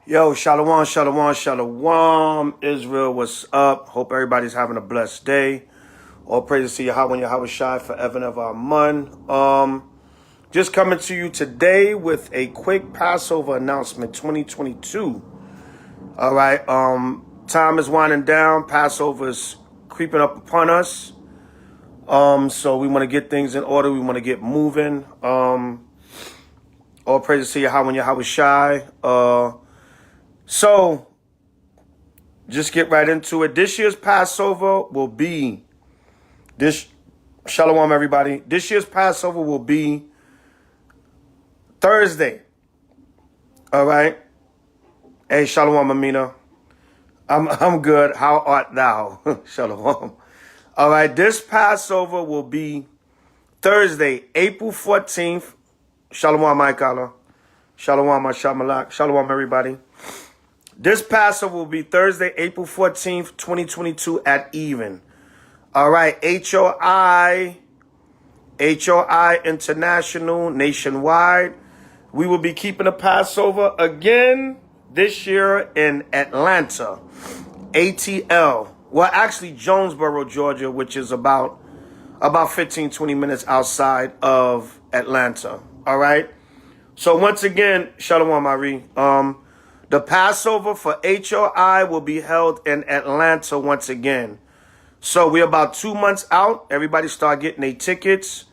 Yo, shalom, shalom, shalom. Israel, what's up? Hope everybody's having a blessed day. All praises to Yahweh and Yahweh forever and ever. Amen. Just coming to you today with a quick Passover announcement 2022. All right. Time is winding down. Passover is creeping up upon us. So we want to get things in order. We want to get moving. All praises to Yahweh and Yahweh. So, just get right into it. This year's Passover will be, Shalom everybody. This year's Passover will be Thursday. All right. Hey, Shalom Amina. I'm good. How art thou? Shalom. All right. This Passover will be Thursday, April 14th. Shalom, Maikala. Shalom, Mashamalak. Shalom, everybody. This Passover will be Thursday, April 14th, 2022 at even. All right, H.O.I, International, nationwide. We will be keeping a Passover again this year in Atlanta, ATL. Well, actually, Jonesboro, Georgia, which is about 15, 20 minutes outside of Atlanta. All right. So once again, Shalom, Ari. The Passover for H.O.I will be held in Atlanta once again. So we're about 2 months out. Everybody start getting their tickets,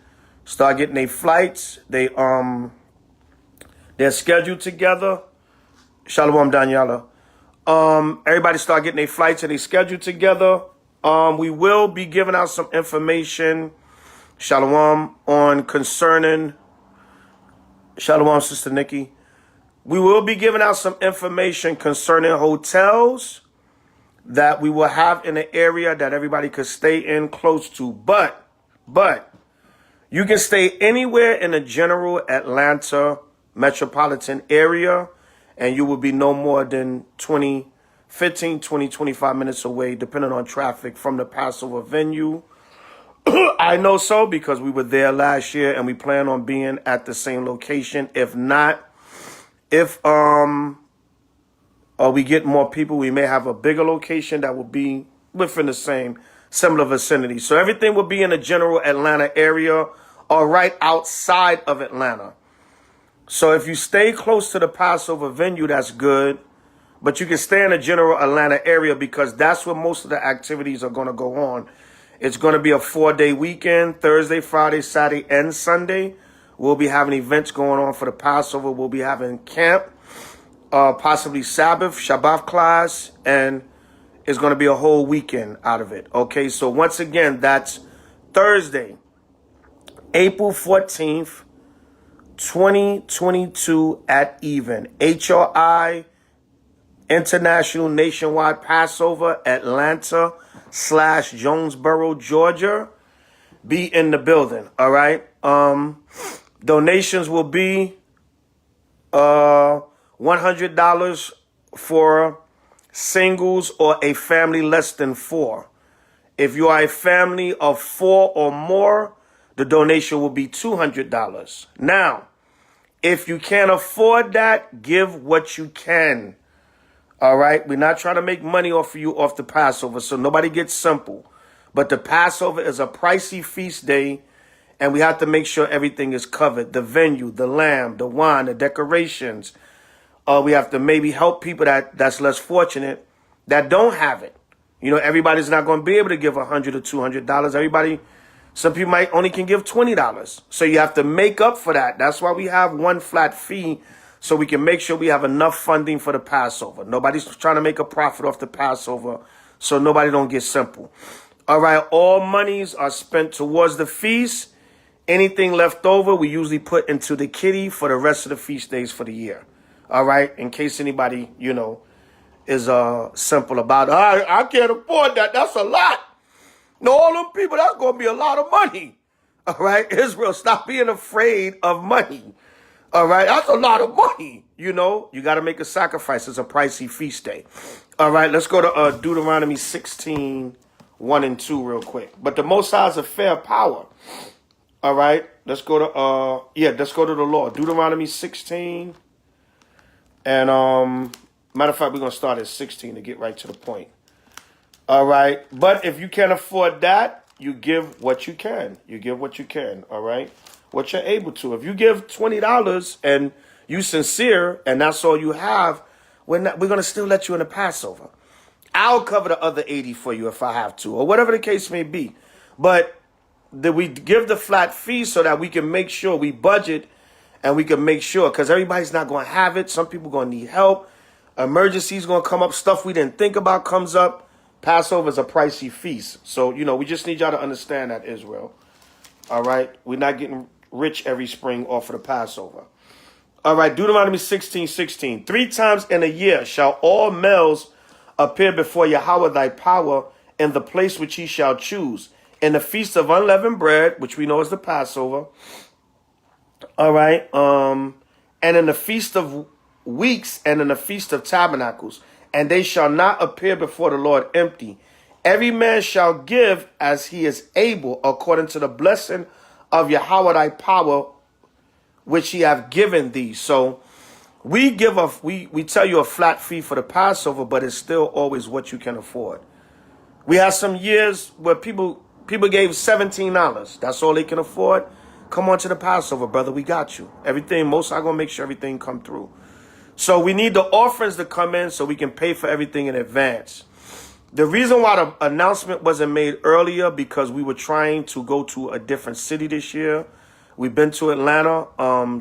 start getting their flights. They're scheduled together. Shalom, Daniela. Everybody start getting their flights and they scheduled together. We will be giving out some information, Shalom, on concerning, Shalom, Sister Nikki. We will be giving out some information concerning hotels that we will have in the area that everybody could stay in close to. But you can stay anywhere in the general Atlanta metropolitan area, and you will be no more than 15, 20, 25 minutes away, depending on traffic, from the Passover venue. I know so because we were there last year, and we plan on being at the same location. If not, if we get more people, we may have a bigger location that will be within the same similar vicinity. So everything will be in the general Atlanta area or right outside of Atlanta. So if you stay close to the Passover venue, that's good. But you can stay in the general Atlanta area because that's where most of the activities are going to go on. It's going to be a 4-day weekend, Thursday, Friday, Saturday, and Sunday. We'll be having events going on for the Passover. We'll be having camp, possibly Sabbath, Shabbat class, and it's going to be a whole weekend out of it. Okay, so once again, that's Thursday, April 14th, 2022 at even. H.O.I. International Nationwide Passover, Atlanta / Jonesboro, Georgia. Be in the building, all right? Donations will be $100 for singles or a family less than 4. If you are a family of 4 or more, the donation will be $200. Now, if you can't afford that, give what you can. All right? We're not trying to make money off of you off the Passover, so nobody gets simple. But the Passover is a pricey feast day, and we have to make sure everything is covered. The venue, the lamb, the wine, the decorations. We have to maybe help people that's less fortunate that don't have it. You know, everybody's not going to be able to give $100 or $200. Some people might only can give $20. So you have to make up for that. That's why we have one flat fee, so we can make sure we have enough funding for the Passover. Nobody's trying to make a profit off the Passover, so nobody don't get simple. All right, all monies are spent towards the feast. Anything left over, we usually put into the kitty for the rest of the feast days for the year. All right, in case anybody, is simple about it. I can't afford that. That's a lot. No, all them people, that's going to be a lot of money. All right, Israel, stop being afraid of money. All right, that's a lot of money. You got to make a sacrifice. It's a pricey feast day. All right, let's go to Deuteronomy 16, 1 and 2 real quick. But the Most High is a fair power. All right, let's go to let's go to the law. Deuteronomy 16 and Matter of fact, we're going to start at 16 to get right to the point. All right. But if you can't afford that, you give what you can. You give what you can. All right. What you're able to. If you give $20 and you sincere and that's all you have, we're going to still let you in the Passover. I'll cover the other 80 for you if I have to, or whatever the case may be. But we give the flat fee so that we can make sure we budget and we can make sure, because everybody's not going to have it. Some people going to need help. Emergencies going to come up. Stuff we didn't think about comes up. Passover is a pricey feast. So, we just need y'all to understand that, Israel. All right? We're not getting rich every spring off of the Passover. All right, Deuteronomy 16:16. 3 times in a year shall all males appear before Yahweh thy power in the place which he shall choose. In the feast of unleavened bread, which we know is the Passover. All right. And in the feast of weeks and in the feast of tabernacles. And they shall not appear before the Lord empty. Every man shall give as he is able, according to the blessing of Yahweh thy power, which he have given thee. So we tell you a flat fee for the Passover, but it's still always what you can afford. We had some years where people gave $17. That's all they can afford. Come on to the Passover, brother. We got you. Everything, Most High gonna make sure everything come through. So we need the offerings to come in so we can pay for everything in advance. The reason why the announcement wasn't made earlier, because we were trying to go to a different city this year. We've been to Atlanta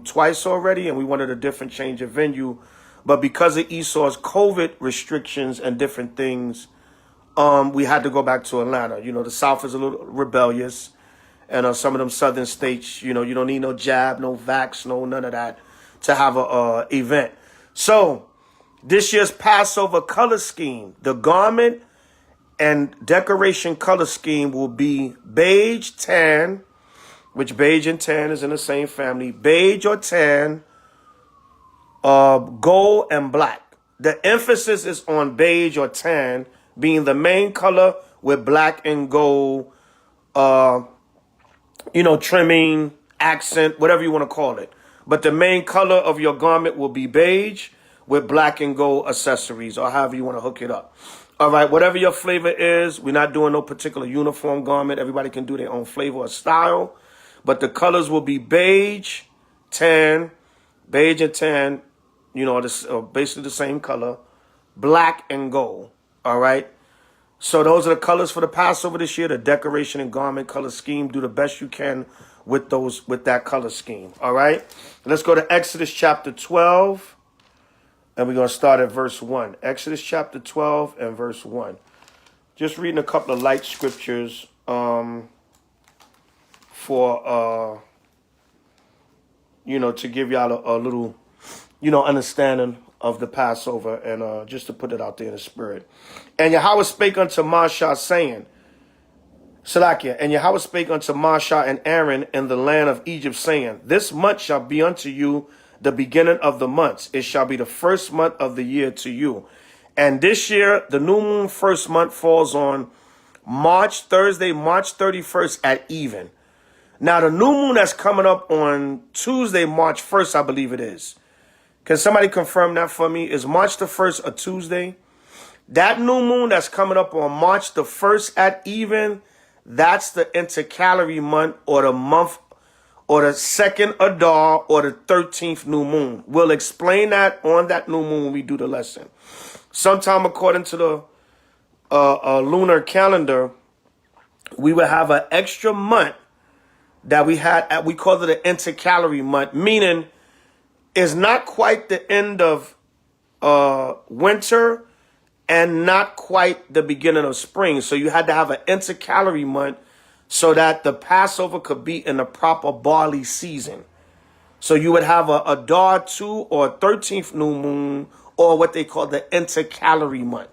twice already, and we wanted a different change of venue. But because of Esau's COVID restrictions and different things, we had to go back to Atlanta. The South is a little rebellious. And some of them southern states, you don't need no jab, no vax, no none of that to have a event. So this year's Passover color scheme, the garment and decoration color scheme will be beige, tan, which beige and tan is in the same family, beige or tan, gold and black. The emphasis is on beige or tan being the main color, with black and gold, trimming, accent, whatever you want to call it. But the main color of your garment will be beige with black and gold accessories, or however you want to hook it up. All right, whatever your flavor is, we're not doing no particular uniform garment. Everybody can do their own flavor or style. But the colors will be beige, tan, beige and tan, basically the same color, black and gold. All right. So those are the colors for the Passover this year, the decoration and garment color scheme. Do the best you can with that color scheme. All right. Let's go to Exodus chapter 12. And we're going to start at verse 1. Exodus chapter 12 and verse 1. Just reading a couple of light scriptures for, to give y'all a little, understanding of the Passover, and just to put it out there in the spirit. And Yahweh spake unto Moshe, saying, Salakia, and Yahweh spake unto Moshe and Aaron in the land of Egypt, saying, This month shall be unto you the beginning of the months. It shall be the first month of the year to you. And this year, the new moon first month falls on Thursday, March 31st at even. Now, the new moon that's coming up on Tuesday, March 1st, I believe it is. Can somebody confirm that for me? Is March the 1st a Tuesday? That new moon that's coming up on March the 1st at even, that's the intercalary month, or the month, or the second Adar, or the 13th new moon. We'll explain that on that new moon when we do the lesson. Sometime according to the lunar calendar, we will have an extra month that we call it an intercalary month, meaning it's not quite the end of winter and not quite the beginning of spring. So you had to have an intercalary month so that the Passover could be in the proper barley season. So you would have a Adar 2 or 13th new moon, or what they call the intercalary month.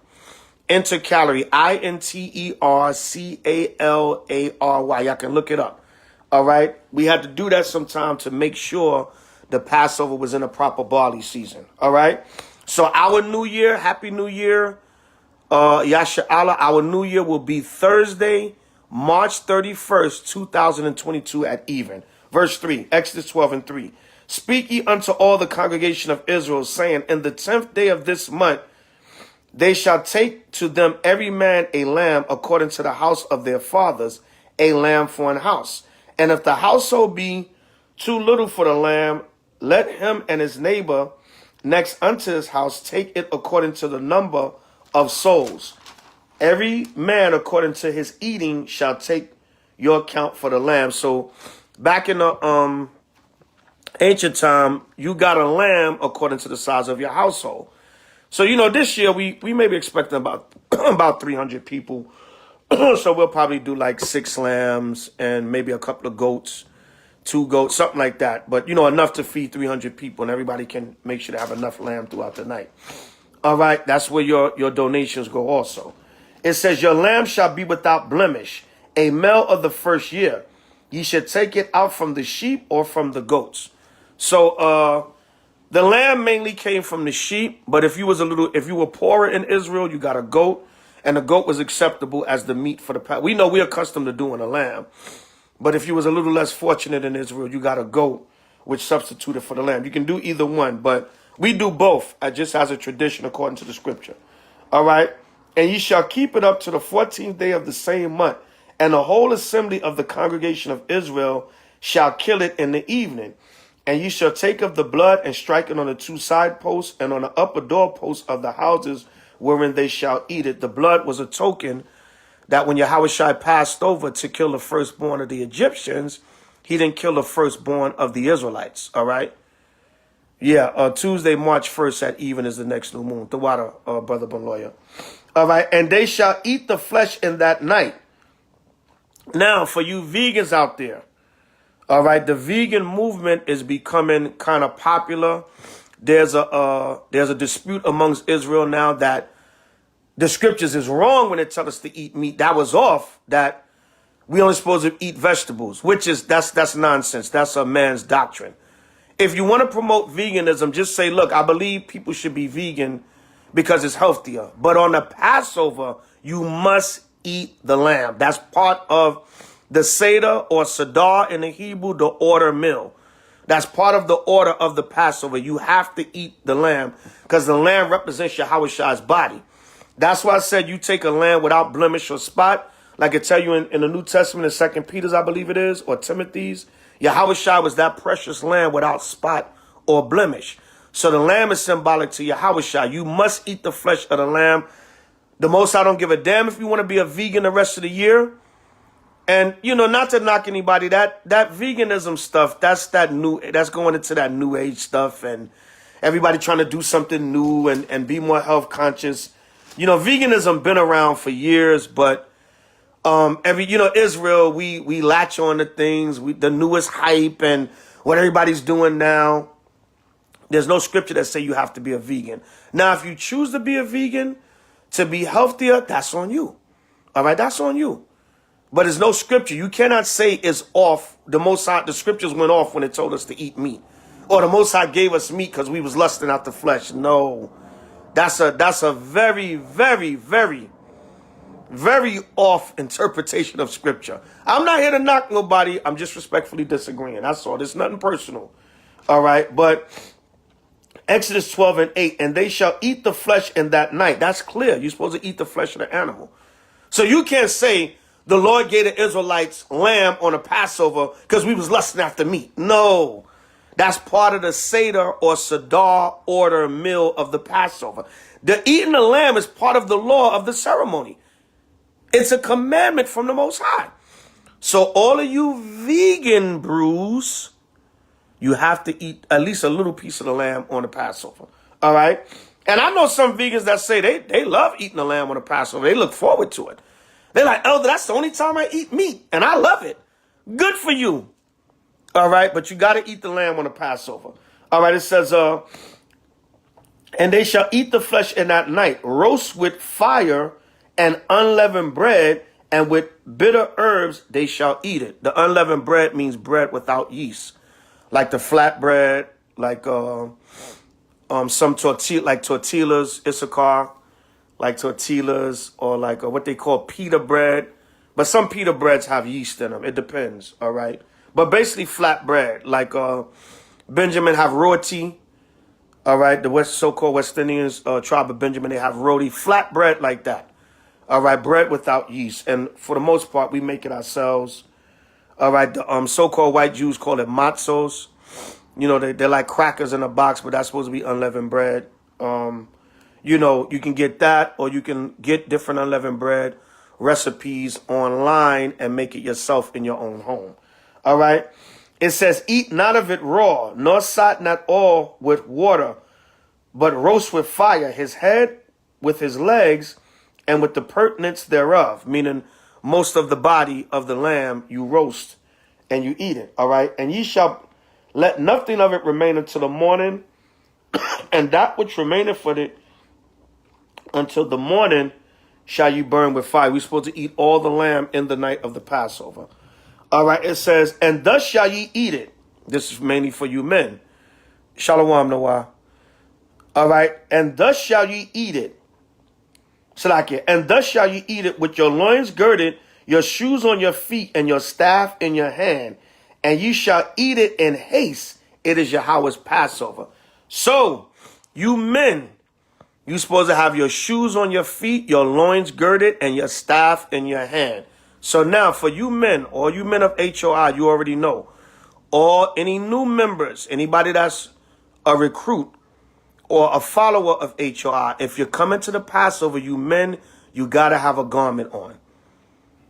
Intercalary, Intercalary. Y'all can look it up. All right. We had to do that sometime to make sure the Passover was in a proper barley season. All right. So our new year, Happy New Year, Yasha Allah, our new year will be Thursday, March 31st, 2022 at even. Verse 3, Exodus 12 and 3. Speak ye unto all the congregation of Israel, saying, in the 10th day of this month, they shall take to them every man a lamb according to the house of their fathers, a lamb for an house. And if the household be too little for the lamb, let him and his neighbor next unto his house take it according to the number of souls. Every man according to his eating shall take your account for the lamb. So back in the ancient time, you got a lamb according to the size of your household. So, you know, this year we may be expecting about about 300 people. So we'll probably do like 6 lambs and maybe a couple of goats, 2 goats, something like that. But, you know, enough to feed 300 people, and everybody can make sure to have enough lamb throughout the night. All right, that's where your donations go also. It says, your lamb shall be without blemish, a male of the first year. Ye should take it out from the sheep or from the goats. So the lamb mainly came from the sheep, but if you were poorer in Israel, you got a goat, and the goat was acceptable as the meat for the Passover. We know we're accustomed to doing a lamb, but if you was a little less fortunate in Israel, you got a goat, which substituted for the lamb. You can do either one, but we do both, just as a tradition according to the scripture. All right? And ye shall keep it up to the 14th day of the same month, and the whole assembly of the congregation of Israel shall kill it in the evening. And ye shall take of the blood and strike it on the 2 side posts and on the upper door posts of the houses wherein they shall eat it. The blood was a token that when Yahweh passed over to kill the firstborn of the Egyptians, he didn't kill the firstborn of the Israelites. All right? Yeah, Tuesday, March 1st at even is the next new moon. The water, Brother Bonloya. All right, and they shall eat the flesh in that night. Now, for you vegans out there, all right, the vegan movement is becoming kind of popular. There's a dispute amongst Israel now that the scriptures is wrong when it tells us to eat meat. That was off, that we only supposed to eat vegetables, which is, that's nonsense. That's a man's doctrine. If you want to promote veganism, just say, look, I believe people should be vegan because it's healthier. But on the Passover, you must eat the lamb. That's part of the Seder or Sadar in the Hebrew, the order meal. That's part of the order of the Passover. You have to eat the lamb because the lamb represents Yahweh's body. That's why I said you take a lamb without blemish or spot. Like I tell you in the New Testament, in 2 Peter's, I believe it is, or Timothy's, Yahweh was that precious lamb without spot or blemish. So the lamb is symbolic to Yahweh. You must eat the flesh of the lamb. The Most High don't give a damn if you want to be a vegan the rest of the year. And, you know, not to knock anybody, that veganism stuff, that's going into that new age stuff, and everybody trying to do something new and be more health conscious. You know, veganism been around for years, but Israel, we latch on to things, the newest hype and what everybody's doing now. There's no scripture that say you have to be a vegan. Now, if you choose to be a vegan to be healthier, that's on you. All right, that's on you. But there's no scripture. You cannot say it's off. The scriptures went off when it told us to eat meat. Or the Most High gave us meat because we was lusting out the flesh. No. That's a very, very, very, very off interpretation of scripture. I'm not here to knock nobody. I'm just respectfully disagreeing. That's all. There's nothing personal. All right. But Exodus 12:8, and they shall eat the flesh in that night. That's clear. You're supposed to eat the flesh of the animal. So you can't say the Lord gave the Israelites lamb on a Passover because we was lusting after meat. No. That's part of the Seder or Sadar order meal of the Passover. The eating the lamb is part of the law of the ceremony. It's a commandment from the Most High. So all of you vegan brews, you have to eat at least a little piece of the lamb on the Passover. All right? And I know some vegans that say they love eating the lamb on the Passover. They look forward to it. They're like, Elder, that's the only time I eat meat, and I love it. Good for you. All right, but you got to eat the lamb on the Passover. All right, it says, and they shall eat the flesh in that night, roast with fire and unleavened bread, and with bitter herbs they shall eat it. The unleavened bread means bread without yeast, like the flat bread, like some tortilla, like tortillas, Issachar, like tortillas, or like what they call pita bread. But some pita breads have yeast in them. It depends, all right? But basically flat bread, like Benjamin have roti. All right, the so-called West Indians, tribe of Benjamin, they have roti, flat bread like that. All right, bread without yeast. And for the most part, we make it ourselves. All right, the so-called white Jews call it matzos. You know, they're like crackers in a box, but that's supposed to be unleavened bread. You know, you can get that, or you can get different unleavened bread recipes online and make it yourself in your own home. All right. It says, eat not of it raw, nor sot not all with water, but roast with fire his head with his legs and with the purtenance thereof, meaning most of the body of the lamb you roast and you eat it. All right. And ye shall let nothing of it remain until the morning, and that which remaineth for it until the morning shall you burn with fire. We're supposed to eat all the lamb in the night of the Passover. All right, it says, and thus shall ye eat it. This is mainly for you men. Shalom, Noah. All right, and thus shall ye eat it. Salakia. And thus shall ye eat it with your loins girded, your shoes on your feet, and your staff in your hand. And ye shall eat it in haste. It is Yahweh's Passover. So, you men, you're supposed to have your shoes on your feet, your loins girded, and your staff in your hand. So now, for you men, all you men of H.O.I, you already know. Or any new members, anybody that's a recruit or a follower of H.O.I, if you're coming to the Passover, you men, you got to have a garment on.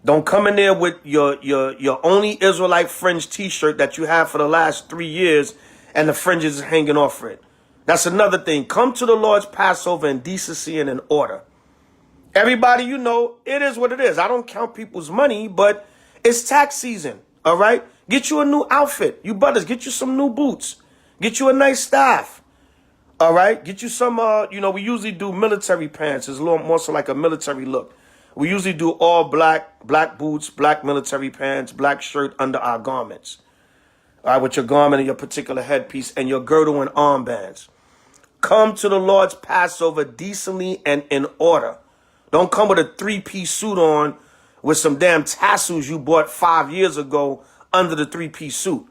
Don't come in there with your only Israelite fringe t-shirt that you have for the last 3 years and the fringes is hanging off it. That's another thing. Come to the Lord's Passover in decency and in order. Everybody, you know, it is what it is. I don't count people's money, but it's tax season, all right? Get you a new outfit. You brothers, get you some new boots. Get you a nice staff, all right? Get you some, you know, we usually do military pants. It's a little more so like a military look. We usually do all black boots, black military pants, black shirt under our garments, all right, with your garment and your particular headpiece and your girdle and armbands. Come to the Lord's Passover decently and in order. Don't come with a 3-piece suit on with some damn tassels you bought 5 years ago under the 3-piece suit.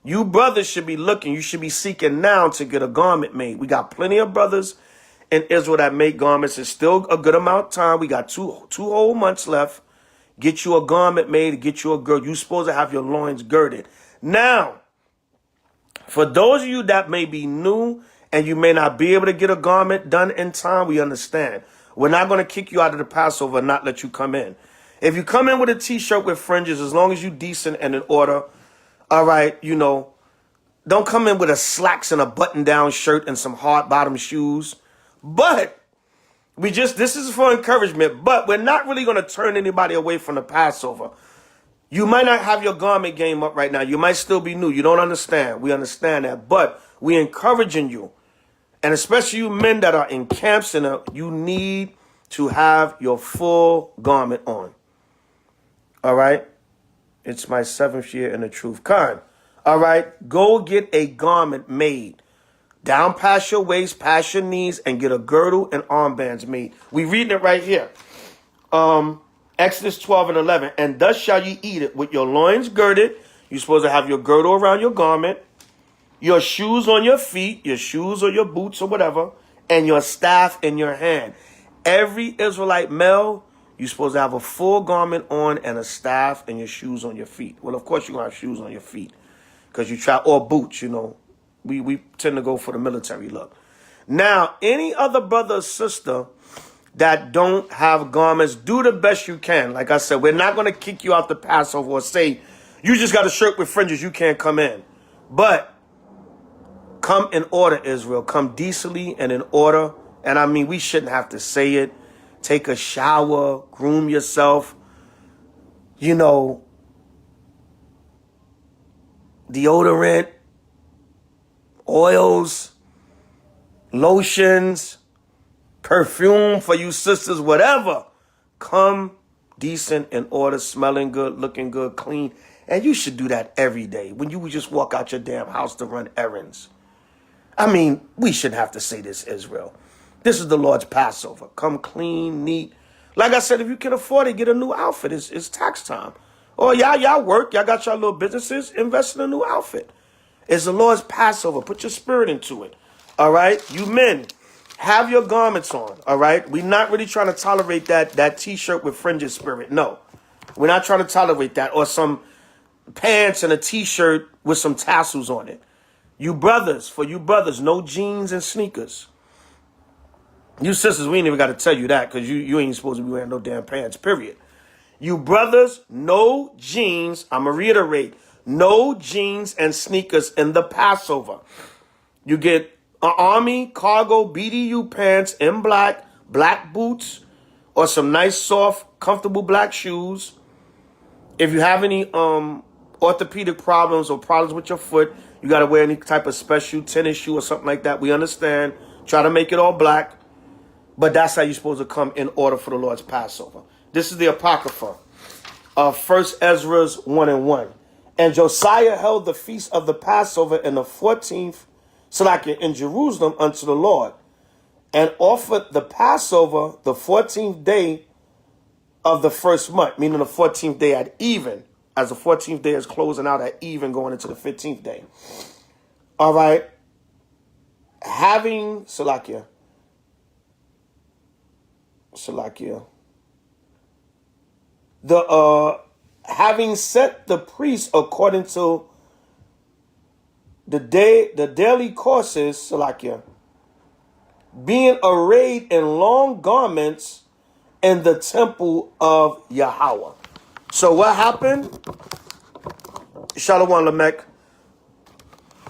You brothers should be looking. You should be seeking now to get a garment made. We got plenty of brothers in Israel that make garments. It's still a good amount of time. We got two whole months left. Get you a garment made. Get you a girdle. You're supposed to have your loins girded. Now, for those of you that may be new and you may not be able to get a garment done in time, we understand. We're not going to kick you out of the Passover and not let you come in. If you come in with a t-shirt with fringes, as long as you're decent and in order, all right, you know, don't come in with a slacks and a button-down shirt and some hard-bottom shoes. But this is for encouragement, but we're not really going to turn anybody away from the Passover. You might not have your garment game up right now. You might still be new. You don't understand. We understand that. But we're encouraging you. And especially you men that are in camps, and you need to have your full garment on. All right? It's my 7th year in the truth. Khan. All right? Go get a garment made. Down past your waist, past your knees, and get a girdle and armbands made. We reading it right here. Exodus 12 and 11. And thus shall ye eat it with your loins girded. You're supposed to have your girdle around your garment, your shoes on your feet, your shoes or your boots or whatever, and your staff in your hand. Every Israelite male, you're supposed to have a full garment on and a staff and your shoes on your feet. Well, of course, you're going to have shoes on your feet because you try, or boots, you know. We tend to go for the military look. Now, any other brother or sister that don't have garments, do the best you can. Like I said, we're not going to kick you out the Passover or say, you just got a shirt with fringes, you can't come in. But come in order, Israel. Come decently and in order. And I mean, we shouldn't have to say it. Take a shower, groom yourself. You know, deodorant, oils, lotions, perfume for you sisters, whatever. Come decent in order, smelling good, looking good, clean. And you should do that every day when you would just walk out your damn house to run errands. I mean, we shouldn't have to say this, Israel. This is the Lord's Passover. Come clean, neat. Like I said, if you can afford it, get a new outfit. It's tax time. Or y'all work. Y'all got your little businesses. Invest in a new outfit. It's the Lord's Passover. Put your spirit into it. All right? You men, have your garments on. All right? We're not really trying to tolerate that T-shirt with fringes spirit. No. We're not trying to tolerate that. Or some pants and a T-shirt with some tassels on it. You brothers, for you brothers, no jeans and sneakers. You sisters, we ain't even got to tell you that because you ain't supposed to be wearing no damn pants, period. You brothers, no jeans. I'm going to reiterate. No jeans and sneakers in the Passover. You get an army cargo BDU pants in black, black boots, or some nice, soft, comfortable black shoes. If you have any orthopedic problems or problems with your foot, you got to wear any type of special tennis shoe or something like that. We understand. Try to make it all black. But that's how you're supposed to come in order for the Lord's Passover. This is the Apocrypha of 1 Ezra's 1:1. And Josiah held the feast of the Passover in the 14th, in Jerusalem unto the Lord, and offered the Passover the 14th day of the first month, meaning the 14th day at even, as the 14th day is closing out at even going into the 15th day. All right. Having, having set the priests according to the daily courses, being arrayed in long garments in the temple of Yahweh. So what happened? Shalom Lamech.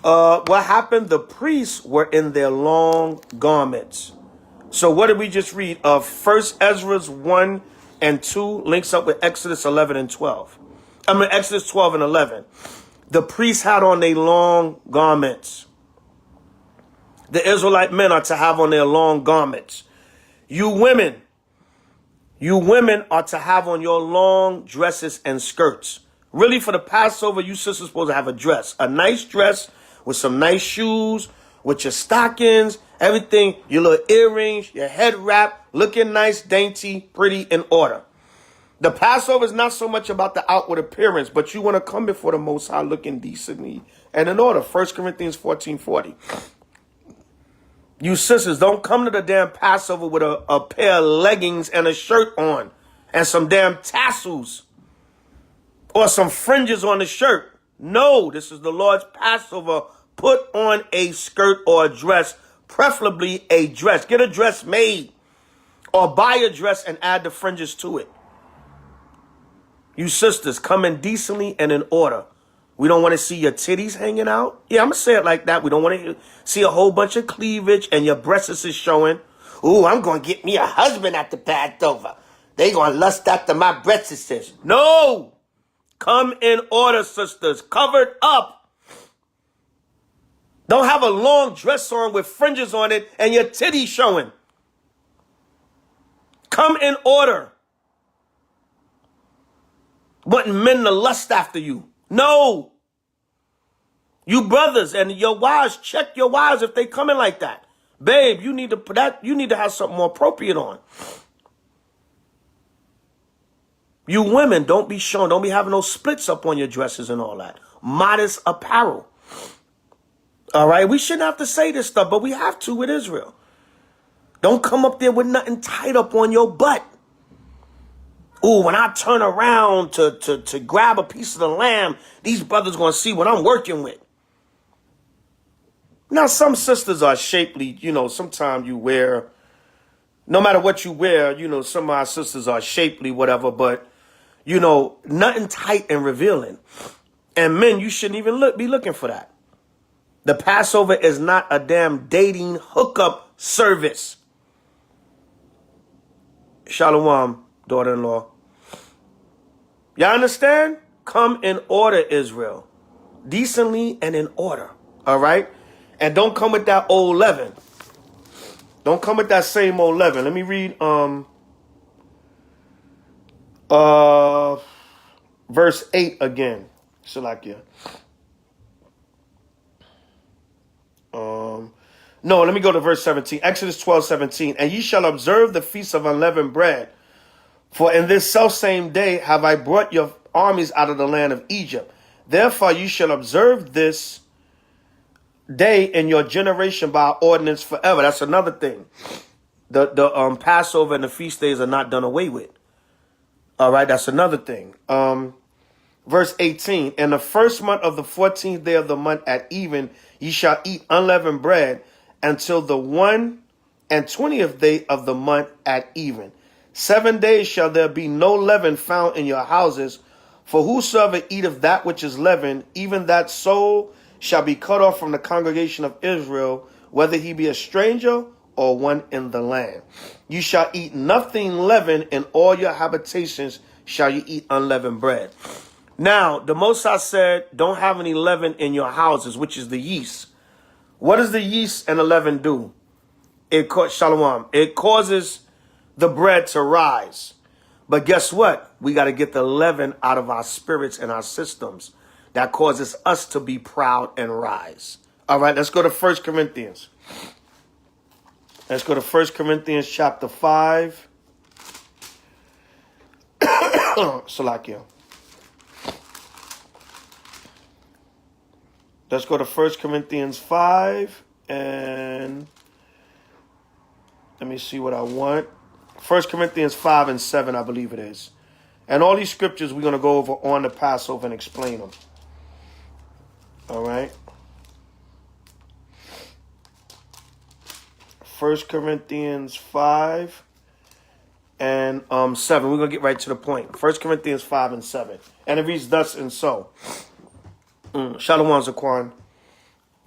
What happened? The priests were in their long garments. So what did we just read? Of 1 Ezra's 1 and 2 links up with Exodus 11 and 12. Exodus 12 and 11. The priests had on their long garments. The Israelite men are to have on their long garments. You women are to have on your long dresses and skirts. Really, for the Passover, you sisters supposed to have a dress. A nice dress with some nice shoes, with your stockings, everything, your little earrings, your head wrap, looking nice, dainty, pretty, in order. The Passover is not so much about the outward appearance, but you want to come before the Most High looking decently and in order. 1 Corinthians 14:40. You sisters, don't come to the damn Passover with a pair of leggings and a shirt on and some damn tassels or some fringes on the shirt. No, this is the Lord's Passover. Put on a skirt or a dress, preferably a dress. Get a dress made or buy a dress and add the fringes to it. You sisters, come in decently and in order. We don't want to see your titties hanging out. Yeah, I'm going to say it like that. We don't want to see a whole bunch of cleavage and your breasts is showing. Ooh, I'm going to get me a husband at the Passover. They going to lust after my breasts. No! Come in order, sisters. Covered up. Don't have a long dress on with fringes on it and your titties showing. Come in order. Wanting men to lust after you. No. You brothers and your wives, check your wives if they coming like that. Babe, you need to put that, you need to have something more appropriate on. You women, don't be showing, don't be having those splits up on your dresses and all that. Modest apparel. All right, we shouldn't have to say this stuff, but we have to with Israel. Don't come up there with nothing tied up on your butt. Ooh, when I turn around to grab a piece of the lamb, these brothers going to see what I'm working with. Now, some sisters are shapely, sometimes you wear, no matter what you wear, some of our sisters are shapely, whatever, but, nothing tight and revealing. And men, you shouldn't even be looking for that. The Passover is not a damn dating hookup service. Shalom, daughter-in-law. Y'all understand? Come in order, Israel. Decently and in order. All right? And don't come with that old leaven. Don't come with that same old leaven. Let me read verse 8 again. Shalakia. No, let me go to verse 17. Exodus 12:17. And ye shall observe the feast of unleavened bread. For in this selfsame day have I brought your armies out of the land of Egypt. Therefore you shall observe this day in your generation by ordinance forever. That's another thing. The Passover and the feast days are not done away with. All right, that's another thing. Verse 18, in the first month of the 14th day of the month at even, ye shall eat unleavened bread until the 21st day of the month at even. 7 days shall there be no leaven found in your houses, for whosoever eateth that which is leavened, even that soul shall be cut off from the congregation of Israel, whether he be a stranger or one in the land. You shall eat nothing leavened, in all your habitations shall you eat unleavened bread. Now, the Most High said, don't have any leaven in your houses, which is the yeast. What does the yeast and the leaven do? It causes the bread to rise. But guess what? We got to get the leaven out of our spirits and our systems. That causes us to be proud and rise. All right, let's go to 1 Corinthians. Let's go to 1 Corinthians chapter 5. Salakia. Let's go to 1 Corinthians 5, and let me see what I want. 1 Corinthians 5 and 7, I believe it is. And all these scriptures we're going to go over on the Passover and explain them. All right. 1 Corinthians 5 and 7. We're going to get right to the point. 1 Corinthians 5 and 7. And it reads thus and so. Shalom Zaquan.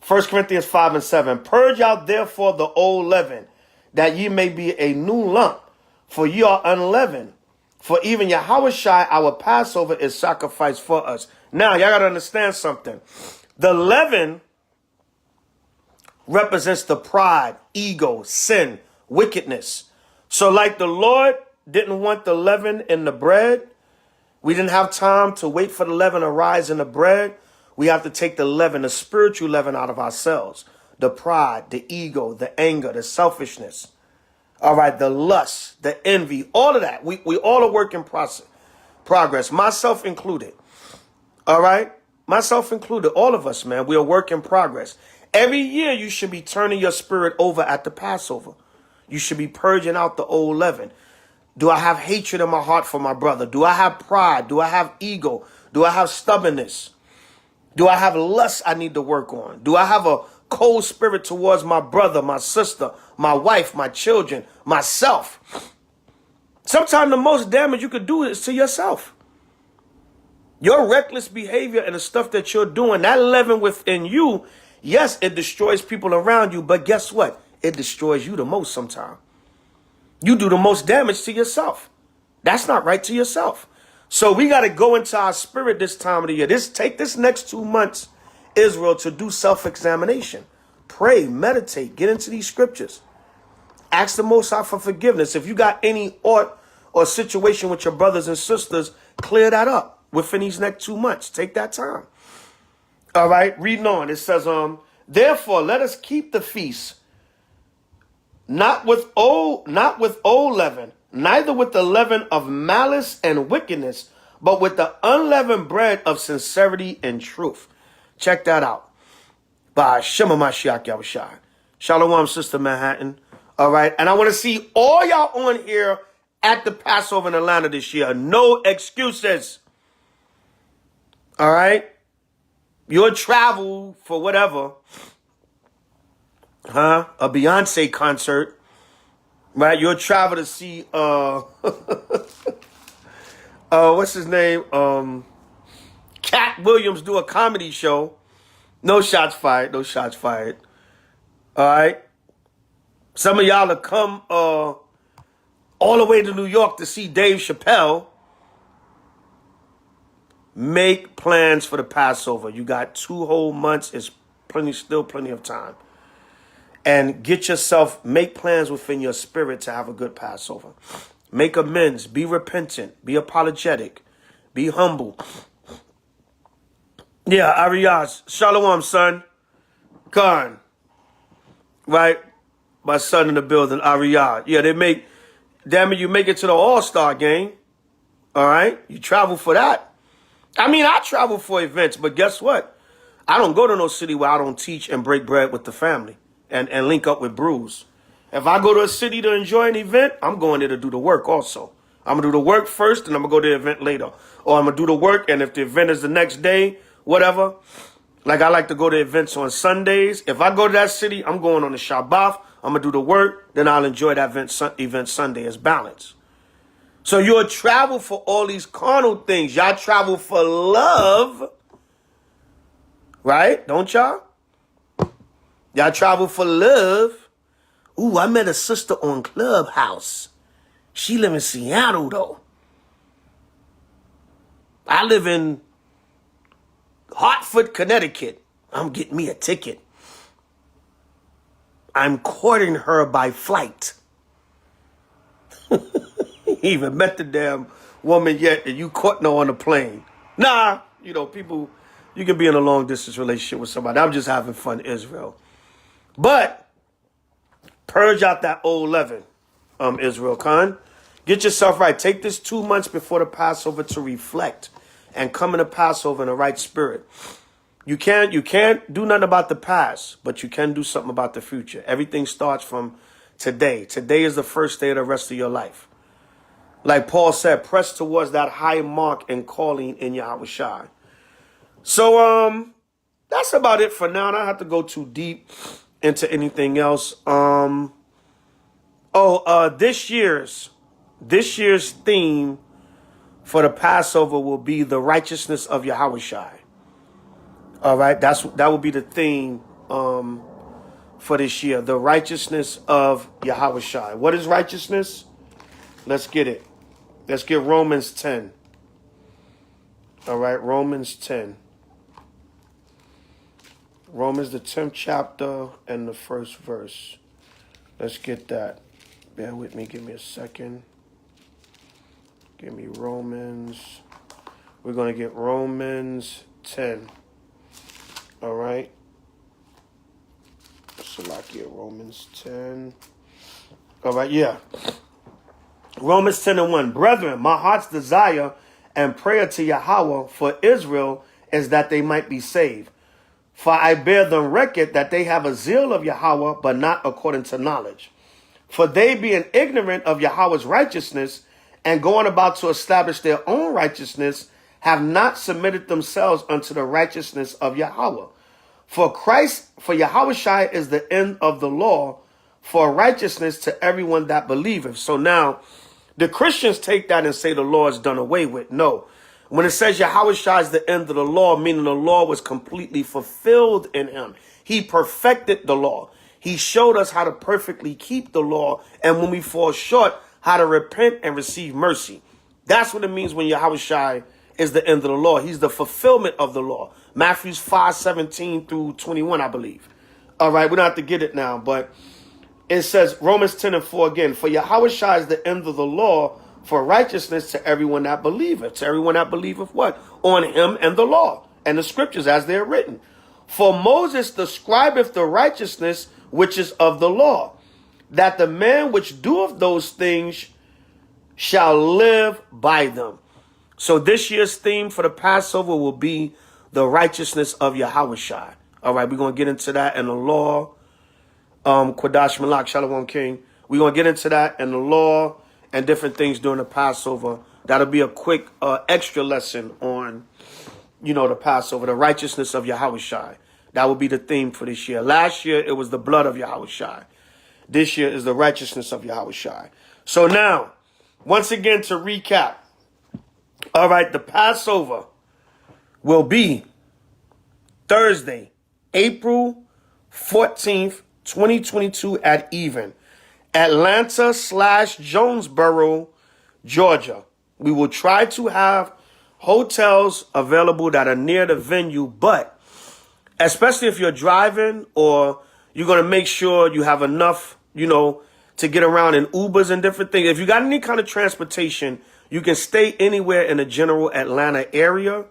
1 Corinthians 5 and 7. Purge out therefore the old leaven, that ye may be a new lump, for ye are unleavened. For even Yahweh our Passover is sacrificed for us. Now, y'all got to understand something. The leaven represents the pride, ego, sin, wickedness. So like the Lord didn't want the leaven in the bread, we didn't have time to wait for the leaven to rise in the bread. We have to take the leaven, the spiritual leaven, out of ourselves. The pride, the ego, the anger, the selfishness. All right, the lust, the envy, all of that. We all are work in progress, myself included. All right, myself included, all of us, man. We are work in progress. Every year you should be turning your spirit over at the Passover. You should be purging out the old leaven. Do I have hatred in my heart for my brother? Do I have pride? Do I have ego? Do I have stubbornness? Do I have lust I need to work on? Do I have a cold spirit towards my brother, my sister, my wife, my children, myself? Sometimes the most damage you could do is to yourself. Your reckless behavior and the stuff that you're doing, that leaven within you, yes, it destroys people around you, but guess what? It destroys you the most sometimes. You do the most damage to yourself. That's not right to yourself. So we got to go into our spirit this time of the year. Take this next 2 months, Israel, to do self-examination. Pray, meditate, get into these scriptures. Ask the Most High for forgiveness. If you got any ought or situation with your brothers and sisters, clear that up within these next 2 months. Take that time. All right, reading on. It says, therefore, let us keep the feast, not with old leaven, neither with the leaven of malice and wickedness, but with the unleavened bread of sincerity and truth. Check that out. By Shema Mashiach Yahushua. Shalom, Sister Manhattan. All right. And I want to see all y'all on here at the Passover in Atlanta this year. No excuses. All right. You'll travel for whatever. A Beyonce concert. Right, you'll travel to see what's his name? Cat Williams do a comedy show. No shots fired, no shots fired. All right. Some of y'all will come all the way to New York to see Dave Chappelle. Make plans for the Passover. You got 2 whole months. It's still plenty of time. And make plans within your spirit to have a good Passover. Make amends, be repentant, be apologetic, be humble. Yeah, Arias, Shalom, son. Khan. Right? My son in the building, Arias. Yeah, damn it, you make it to the All-Star game. All right? You travel for that. I mean, I travel for events, but guess what? I don't go to no city where I don't teach and break bread with the family and link up with brews. If I go to a city to enjoy an event, I'm going there to do the work also. I'm going to do the work first, and I'm going to go to the event later. Or I'm going to do the work, and if the event is the next day, whatever. Like I like to go to events on Sundays. If I go to that city, I'm going on the Zabach. I'm going to do the work, then I'll enjoy that event Sunday as balance. So you'll travel for all these carnal things. Y'all travel for love. Right? Don't y'all? Y'all travel for love. Ooh, I met a sister on Clubhouse. She live in Seattle, though. I live in Hartford, Connecticut. I'm getting me a ticket. I'm courting her by flight. You even met the damn woman yet, and you courting her on the plane. Nah, people, you can be in a long distance relationship with somebody. I'm just having fun, Israel. But purge out that old leaven, Israel Khan. Get yourself right. Take this 2 months before the Passover to reflect and come in the Passover in the right spirit. You can't do nothing about the past, but you can do something about the future. Everything starts from today. Today is the first day of the rest of your life. Like Paul said, press towards that high mark and calling in Yahweh. So that's about it for now. I don't have to go too deep into anything else. This year's theme for the Passover will be the righteousness of Yahweh. All right, that will be the theme for this year, the righteousness of Yahweh. What is righteousness? Let's get it. Let's get Romans 10. All right, Romans 10. Romans, the 10th chapter and the first verse. Let's get that. Bear with me. Give me a second. Give me Romans. We're going to get Romans 10. All right. Salakia, Romans 10. All right, yeah. Romans 10 and 1. Brethren, my heart's desire and prayer to Yahweh for Israel is that they might be saved. For I bear them record that they have a zeal of Yahweh, but not according to knowledge. For they, being ignorant of Yahweh's righteousness and going about to establish their own righteousness, have not submitted themselves unto the righteousness of Yahweh. For Yahweh is the end of the law, for righteousness to everyone that believeth. So now, the Christians take that and say the law is done away with. No. When it says Yahweh is the end of the law, meaning the law was completely fulfilled in him. He perfected the law. He showed us how to perfectly keep the law, and when we fall short, how to repent and receive mercy. That's what it means when Yahweh is the end of the law. He's the fulfillment of the law. Matthew 5:17 through 21, I believe. All right, we don't have to get it now, but it says Romans 10 and 4 again. For Yahweh is the end of the law, for righteousness to everyone that believeth. To everyone that believeth what? On him and the law and the scriptures as they are written. For Moses describeth the righteousness which is of the law, that the man which doeth those things shall live by them. So this year's theme for the Passover will be the righteousness of Yahweh. All right, we're going to get into that in the law. Quadash Malak, Shalom King. We're going to get into that in the law and different things during the Passover. That'll be a quick extra lesson on, the Passover, the righteousness of Yahweh. That will be the theme for this year. Last year, it was the blood of Yahweh. This year is the righteousness of Yahweh. So now, once again, to recap. All right, the Passover will be Thursday, April 14th, 2022 at even. Atlanta/Jonesboro, Georgia. We will try to have hotels available that are near the venue, but especially if you're driving or you're going to make sure you have enough, to get around in Ubers and different things. If you got any kind of transportation, you can stay anywhere in the general Atlanta area.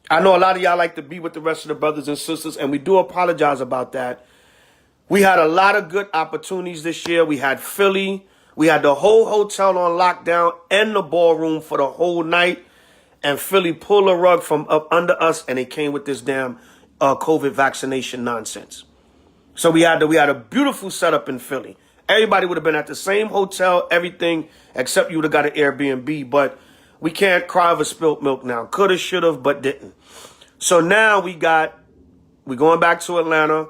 I know a lot of y'all like to be with the rest of the brothers and sisters, and we do apologize about that. We had a lot of good opportunities this year. We had Philly. We had the whole hotel on lockdown and the ballroom for the whole night. And Philly pulled a rug from up under us, and they came with this damn COVID vaccination nonsense. So we had a beautiful setup in Philly. Everybody would have been at the same hotel, everything, except you would have got an Airbnb. But we can't cry over spilt milk now. Coulda, shoulda, but didn't. So now we're going back to Atlanta.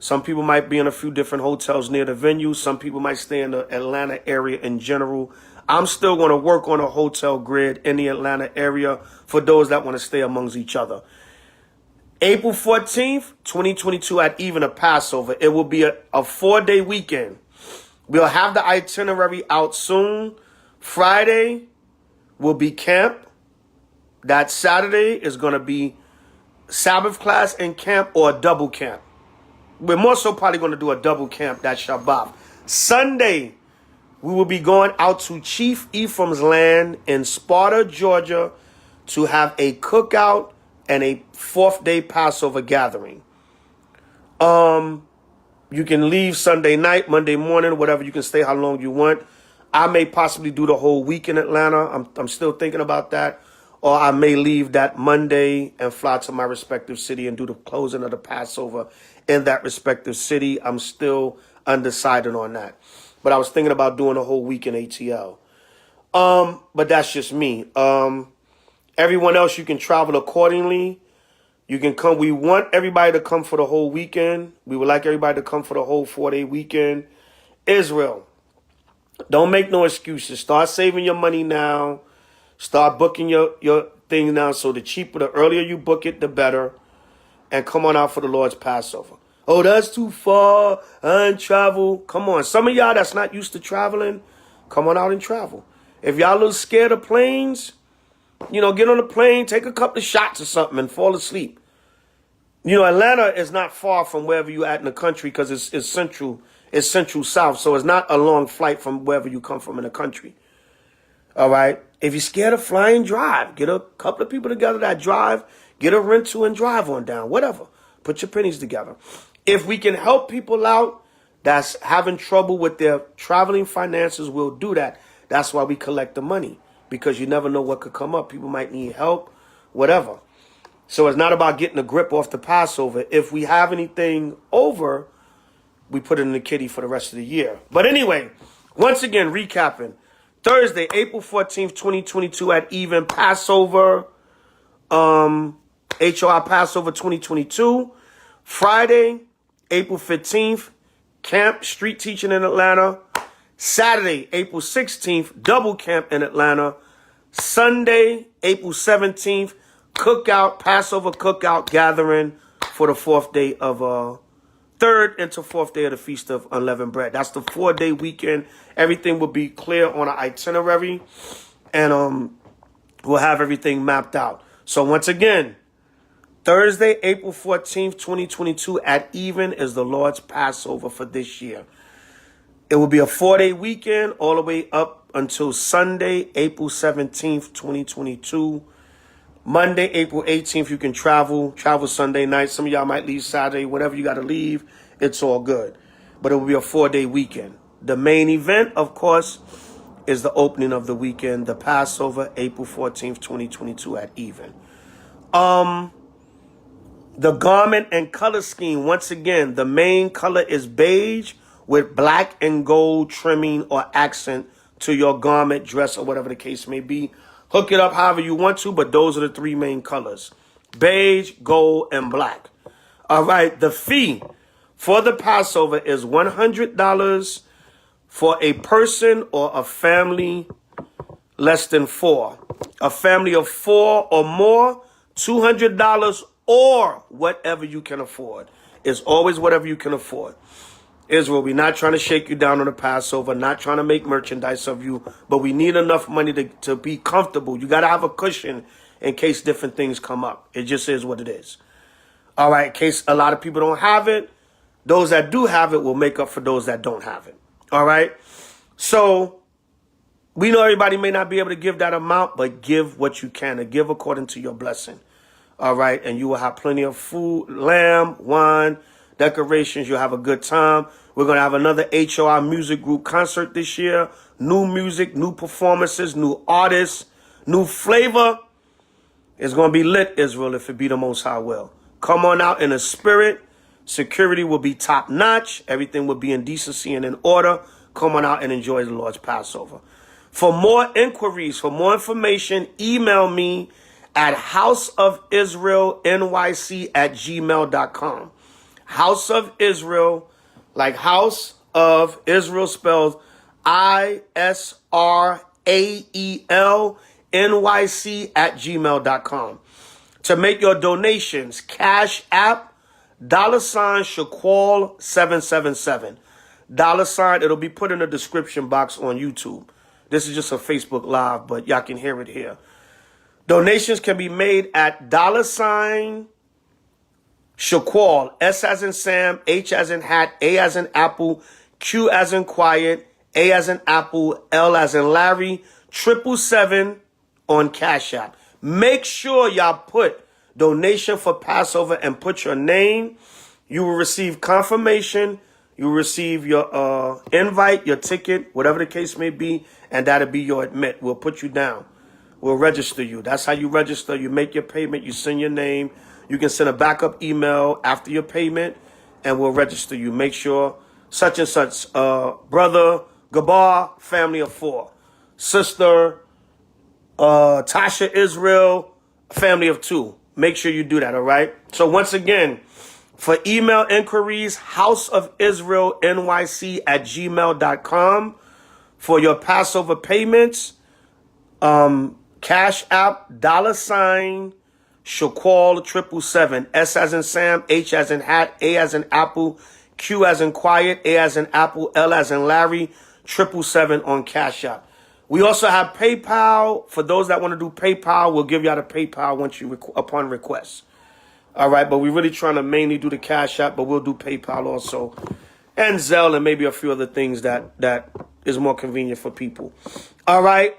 Some people might be in a few different hotels near the venue. Some people might stay in the Atlanta area in general. I'm still going to work on a hotel grid in the Atlanta area for those that want to stay amongst each other. April 14th, 2022 at even a Passover. It will be a 4-day weekend. We'll have the itinerary out soon. Friday will be camp. That Saturday is going to be Sabbath class and camp or a double camp. We're more so probably going to do a double camp, that Shabbat. Sunday, we will be going out to Chief Ephraim's land in Sparta, Georgia, to have a cookout and a 4th-day Passover gathering. You can leave Sunday night, Monday morning, whatever. You can stay how long you want. I may possibly do the whole week in Atlanta. I'm still thinking about that. Or I may leave that Monday and fly to my respective city and do the closing of the Passover in that respective city. I'm still undecided on that. But I was thinking about doing a whole week in ATL. But that's just me. Everyone else, you can travel accordingly. You can come. We want everybody to come for the whole weekend. We would like everybody to come for the whole 4-day weekend. Israel, don't make no excuses. Start saving your money now. Start booking your thing now. So the cheaper, the earlier you book it, the better. And come on out for the Lord's Passover. Oh, that's too far. I ain't travel. Come on. Some of y'all that's not used to traveling, come on out and travel. If y'all a little scared of planes, get on a plane, take a couple of shots or something and fall asleep. Atlanta is not far from wherever you at in the country because it's central south. So it's not a long flight from wherever you come from in the country. All right. If you're scared of flying, drive. Get a couple of people together that drive. Get a rental and drive on down. Whatever. Put your pennies together. If we can help people out that's having trouble with their traveling finances, we'll do that. That's why we collect the money, because you never know what could come up. People might need help, whatever. So it's not about getting a grip off the Passover. If we have anything over, we put it in the kitty for the rest of the year. But anyway, once again, recapping. Thursday, April 14th, 2022 at even Passover, H.O.I. Passover 2022. Friday, April 15th, camp, street teaching in Atlanta. Saturday, April 16th, double camp in Atlanta. Sunday, April 17th, cookout, Passover cookout gathering for the 4th day of, 3rd into 4th day of the Feast of Unleavened Bread. That's the 4-day weekend. Everything will be clear on an itinerary, and we'll have everything mapped out. So once again, Thursday, April 14th, 2022 at even is the Lord's Passover for this year. It will be a 4-day weekend all the way up until Sunday, April 17th, 2022. Monday, April 18th, you can travel Sunday night. Some of y'all might leave Saturday. Whatever you got to leave, it's all good. But it will be a 4-day weekend. The main event, of course, is the opening of the weekend, the Passover, April 14th, 2022 at even. The garment and color scheme, once again, the main color is beige with black and gold trimming or accent to your garment, dress, or whatever the case may be. Hook it up however you want to, but those are the 3 main colors: beige, gold, and black. All right, the fee for the Passover is $100 for a person or a family less than 4. A family of 4 or more, $200 or whatever you can afford. It's always whatever you can afford. Israel, we're not trying to shake you down on the Passover, not trying to make merchandise of you, but we need enough money to be comfortable. You got to have a cushion in case different things come up. It just is what it is. All right, in case a lot of people don't have it, those that do have it will make up for those that don't have it. All right? So we know everybody may not be able to give that amount, but give what you can and give according to your blessing. All right? And you will have plenty of food, lamb, wine, decorations. You'll have a good time. We're going to have another H.O.I. music group concert this year. New music, new performances, new artists, new flavor. It's going to be lit, Israel, if it be the Most High will. Come on out in the spirit. Security will be top notch. Everything will be in decency and in order. Come on out and enjoy the Lord's Passover. For more inquiries, for more information, email me at houseofisraelnyc@gmail.com. House of Israel, like House of Israel spelled ISRAELNYC@gmail.com. To make your donations, Cash App, $ Shaquall 777. $, it'll be put in the description box on YouTube. This is just a Facebook Live, but y'all can hear it here. Donations can be made at $ Shaquall, S as in Sam, H as in hat, A as in apple, Q as in quiet, A as in apple, L as in Larry, 777 on Cash App. Make sure y'all put donation for Passover and put your name. You will receive confirmation. You will receive your invite, your ticket, whatever the case may be, and that'll be your admit. We'll put you down. We'll register you. That's how you register. You make your payment. You send your name. You can send a backup email after your payment, and we'll register you. Make sure such and such, brother Gabar, family of 4. Sister Tasha Israel, family of 2. Make sure you do that, all right? So once again, for email inquiries, houseofisraelnyc@gmail.com. For your Passover payments, Cash App, $ Shaquall 777. S as in Sam, H as in hat, A as in apple, Q as in quiet, A as in apple, L as in Larry, 777 on Cash App. We also have PayPal. For those that want to do PayPal, we'll give y'all the PayPal once you upon request. All right, but we're really trying to mainly do the Cash App, but we'll do PayPal also, and Zelle, and maybe a few other things that is more convenient for people. All right,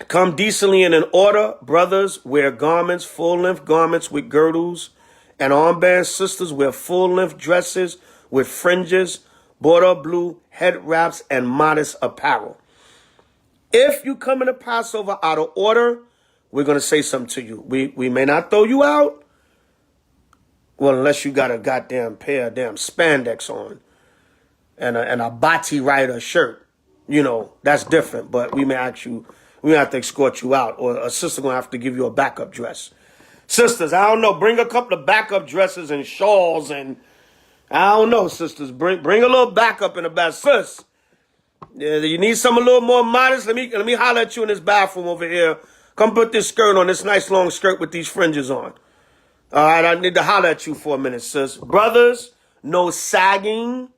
come decently and in order. Brothers, wear garments, full-length garments with girdles and armbands. Sisters, wear full-length dresses with fringes, border blue head wraps, and modest apparel. If you come in a Passover out of order, we're going to say something to you. We may not throw you out. Well, unless you got a goddamn pair of damn spandex on and a Bati Rider shirt. You know, that's different. But we may have to escort you out, or a sister going to have to give you a backup dress. Sisters, I don't know, bring a couple of backup dresses and shawls, and I don't know, sisters, bring a little backup in the back. Sis, you need something a little more modest? Let me holler at you in this bathroom over here. Come put this skirt on, this nice long skirt with these fringes on. All right, I need to holler at you for a minute, sis. Brothers, no sagging.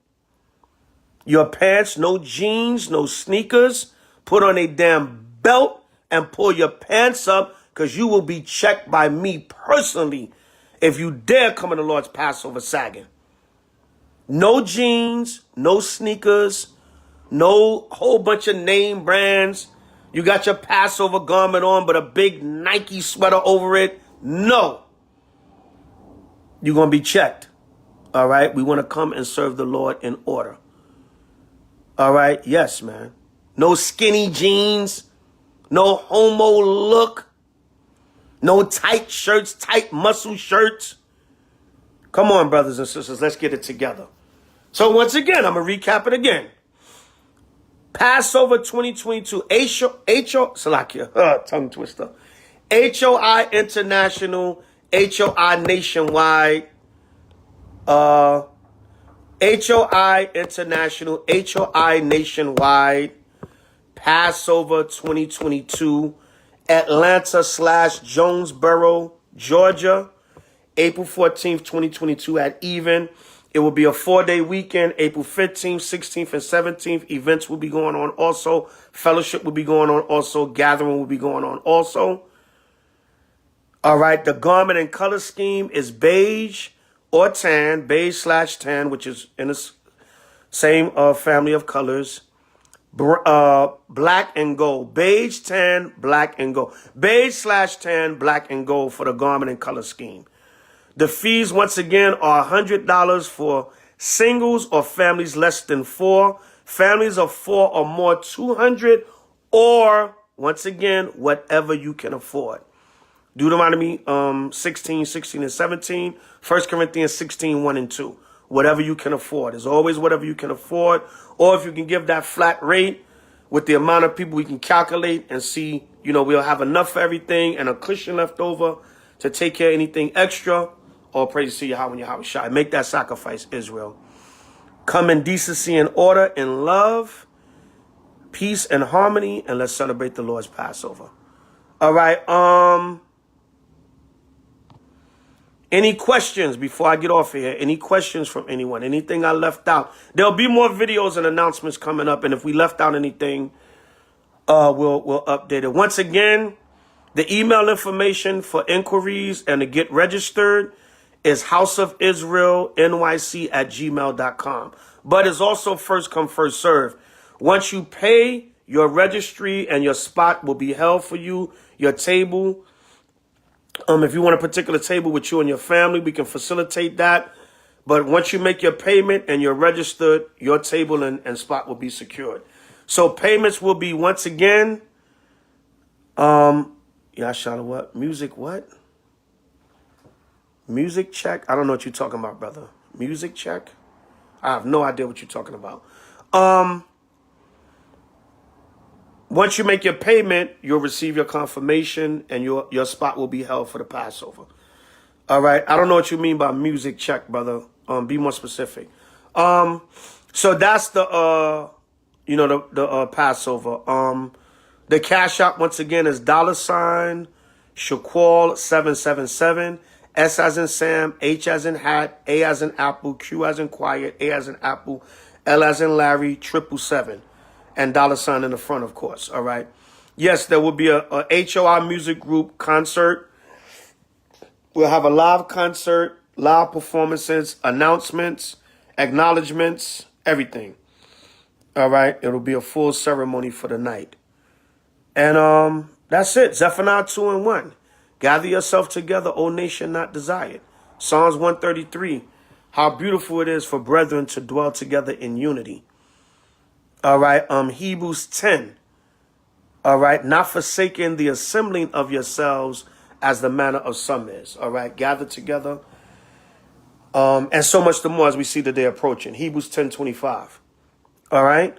Your pants, no jeans, no sneakers. Put on a damn belt and pull your pants up, because you will be checked by me personally if you dare come in the Lord's Passover sagging. No jeans, no sneakers, no whole bunch of name brands. You got your Passover garment on, but a big Nike sweater over it. No. You're going to be checked. All right? We want to come and serve the Lord in order. All right? Yes, man. No skinny jeans. No homo look. No tight shirts, tight muscle shirts. Come on, brothers and sisters. Let's get it together. So once again, I'm going to recap it again. Passover 2022, tongue twister. H.O.I. International, H.O.I. Nationwide, H.O.I. International, H.O.I. Nationwide, Passover 2022, Atlanta/Jonesboro, Georgia, April 14th, 2022 at even. It will be a 4-day weekend, April 15th, 16th, and 17th. Events will be going on also. Fellowship will be going on also. Gathering will be going on also. All right, the garment and color scheme is beige or tan, beige/tan, which is in the same family of colors. Black and gold. Beige, tan, black, and gold. Beige/tan, black, and gold for the garment and color scheme. The fees, once again, are $100 for singles or families less than 4. Families of 4 or more, $200, or, once again, whatever you can afford. Deuteronomy 16, 16, and 17. 1 Corinthians 16, 1 and 2. Whatever you can afford. It's always whatever you can afford. Or if you can give that flat rate with the amount of people we can calculate and see, you know, we'll have enough for everything and a cushion left over to take care of anything extra. All praise to Yahweh and Yahweh Shai. Make that sacrifice, Israel. Come in decency and order, in love, peace and harmony, and let's celebrate the Lord's Passover. All right. Any questions before I get off of here? Any questions from anyone? Anything I left out? There'll be more videos and announcements coming up, and if we left out anything, we'll update it. Once again, the email information for inquiries and to get registered is houseofisraelnyc@gmail.com. But it's also first come, first serve. Once you pay, your registry and your spot will be held for you, your table. If you want a particular table with you and your family, we can facilitate that. But once you make your payment and you're registered, your table and spot will be secured. So payments will be, once again, Yashala, what? Music what? Music check? I don't know what you're talking about, brother. Music check? I have no idea what you're talking about. Once you make your payment, you'll receive your confirmation and your spot will be held for the Passover. All right. I don't know what you mean by music check, brother. Be more specific. So that's the, Passover. The cash app, once again, is $Shaquall777. S as in Sam, H as in hat, A as in apple, Q as in quiet, A as in apple, L as in Larry, 777. And $ in the front, of course. All right. Yes, there will be a H.O.I music group concert. We'll have a live concert, live performances, announcements, acknowledgments, everything. All right. It'll be a full ceremony for the night. And that's it. Zephaniah 2 and 1. Gather yourself together, O nation not desired. Psalms 133. How beautiful it is for brethren to dwell together in unity. All right. Hebrews 10. All right. Not forsaking the assembling of yourselves as the manner of some is. All right. Gather together. And so much the more as we see the day approaching. Hebrews 10:25. All right.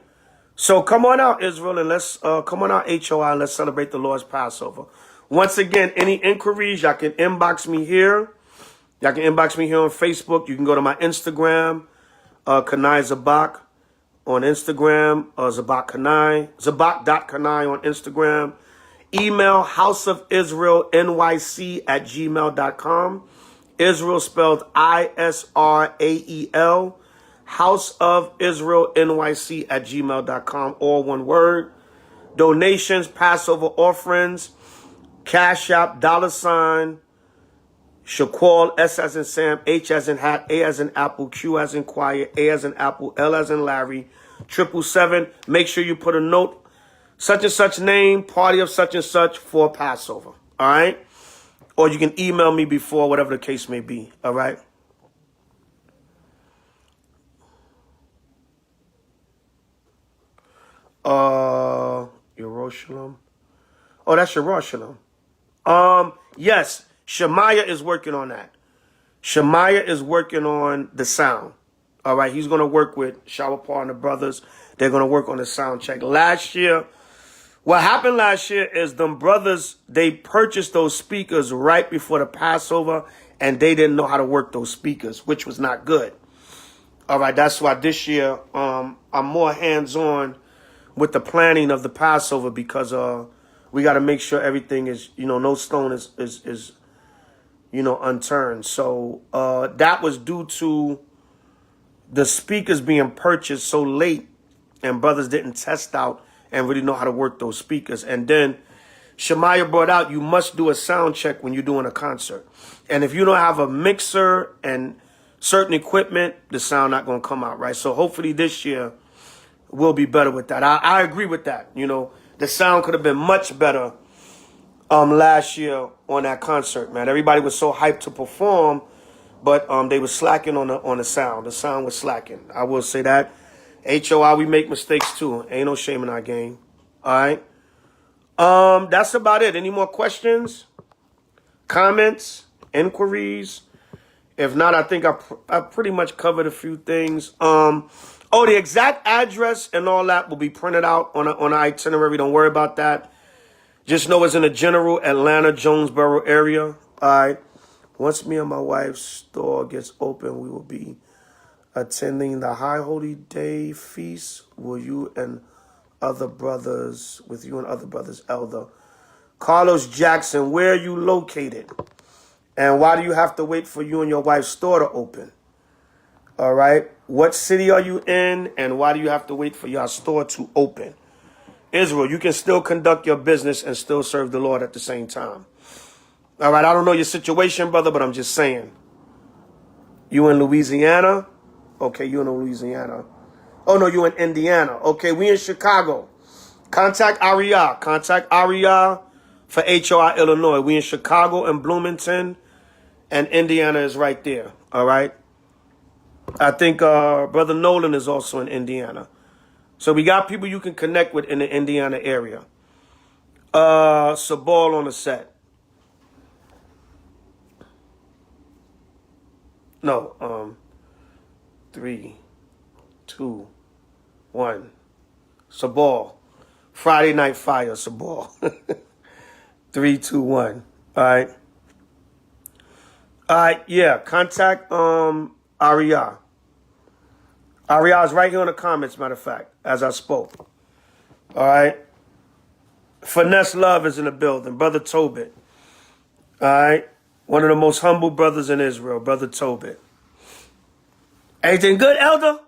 So come on out, Israel, and let's come on out, H.O.I, and let's celebrate the Lord's Passover. Once again, any inquiries, y'all can inbox me here. Y'all can inbox me here on Facebook. You can go to my Instagram, Kanai Zabach. On Instagram, Zabach Kanai, Zabach.Kanai on Instagram. Email houseofisraelnyc@gmail.com. Israel spelled ISRAEL. houseofisraelnyc@gmail.com. All one word. Donations, Passover offerings, Cash App, $, Shaquall, S as in Sam, H as in hat, A as in apple, Q as in quiet, A as in apple, L as in Larry, 777. Make sure you put a note, such and such name, party of such and such for Passover. All right? Or you can email me before, whatever the case may be. All right? Yerushalayim. Oh, that's Yerushalayim. Yes. Shemaiah is working on that. Shemaiah is working on the sound. All right. He's going to work with Shower Paul and the brothers. They're going to work on the sound check. Last year, what happened last year is them brothers, they purchased those speakers right before the Passover, and they didn't know how to work those speakers, which was not good. All right. That's why this year, I'm more hands-on with the planning of the Passover because, we got to make sure everything is, no stone is unturned. So that was due to the speakers being purchased so late and brothers didn't test out and really know how to work those speakers. And then Shemaiah brought out, you must do a sound check when you're doing a concert. And if you don't have a mixer and certain equipment, the sound not going to come out right. So hopefully this year we'll be better with that. I agree with that. The sound could have been much better last year on that concert, man. Everybody was so hyped to perform, but they were slacking on the sound. The sound was slacking. I will say that. H.O.I, we make mistakes too. Ain't no shame in our game. All right. That's about it. Any more questions? comments, inquiries? If not, I think I pretty much covered a few things. Oh, the exact address and all that will be printed out on an itinerary. Don't worry about that. Just know it's in the general Atlanta, Jonesboro area. All right. Once me and my wife's store gets open, we will be attending the High Holy Day feast. With you and other brothers, Elder Carlos Jackson. Where are you located? And why do you have to wait for you and your wife's store to open? All right. What city are you in? And why do you have to wait for your store to open? Israel, you can still conduct your business and still serve the Lord at the same time. All right. I don't know your situation, brother, but I'm just saying. You in Louisiana? Okay, you in Louisiana. Oh, no, you in Indiana. Okay, we in Chicago. Contact Aria. Contact Aria for H.O.I, Illinois. We in Chicago and Bloomington. And Indiana is right there, all right? I think Brother Nolan is also in Indiana. So we got people you can connect with in the Indiana area. Sabal on the set. No, 3, 2, 1. Sabal. Friday Night Fire, Sabal. 3, 2, 1. All right. All right, yeah, contact Aria. Aria is right here in the comments, matter of fact, as I spoke. All right. Finesse Love is in the building. Brother Tobit. All right. One of the most humble brothers in Israel, Brother Tobit. Everything good, Elder?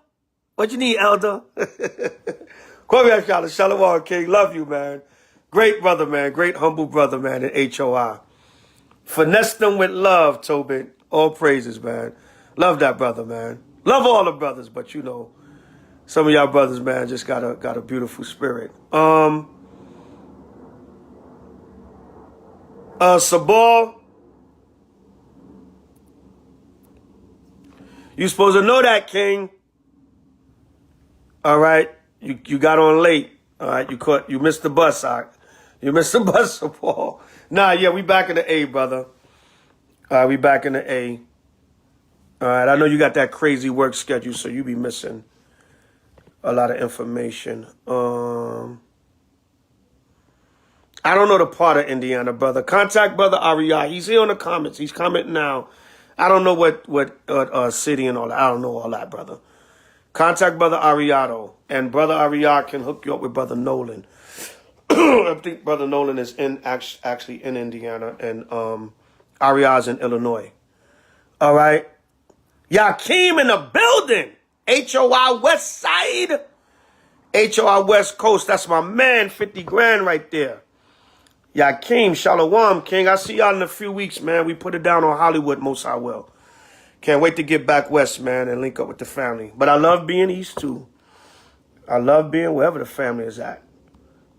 What you need, Elder? Shalom, King. Love you, man. Great brother, man. Great humble brother, man, in H.O.I. Finesse them with love, Tobit. All praises, man. Love that brother, man. Love all the brothers, but you know, some of y'all brothers, man, just got a beautiful spirit. Sabal, you supposed to know that, King. All right, you got on late. All right, you missed the bus. You missed the bus, Sabal. Nah, yeah, we back in the A, brother. We back in the A. All right, I know you got that crazy work schedule, so you be missing a lot of information. I don't know the part of Indiana, brother. Contact Brother Aria. He's here in the comments. He's commenting now. I don't know what city and all that. I don't know all that, brother. Contact Brother Ariado, and Brother Aria can hook you up with Brother Nolan. I think Brother Nolan is actually in Indiana, and Aria's in Illinois. All right. Yakeem in the building. H.O.I West Side. H.O.I West Coast. That's my man. 50 grand right there. Yakeem, Shalom, King. I see y'all in a few weeks, man. We put it down on Hollywood, most I will. Can't wait to get back west, man, and link up with the family. But I love being east, too. I love being wherever the family is at.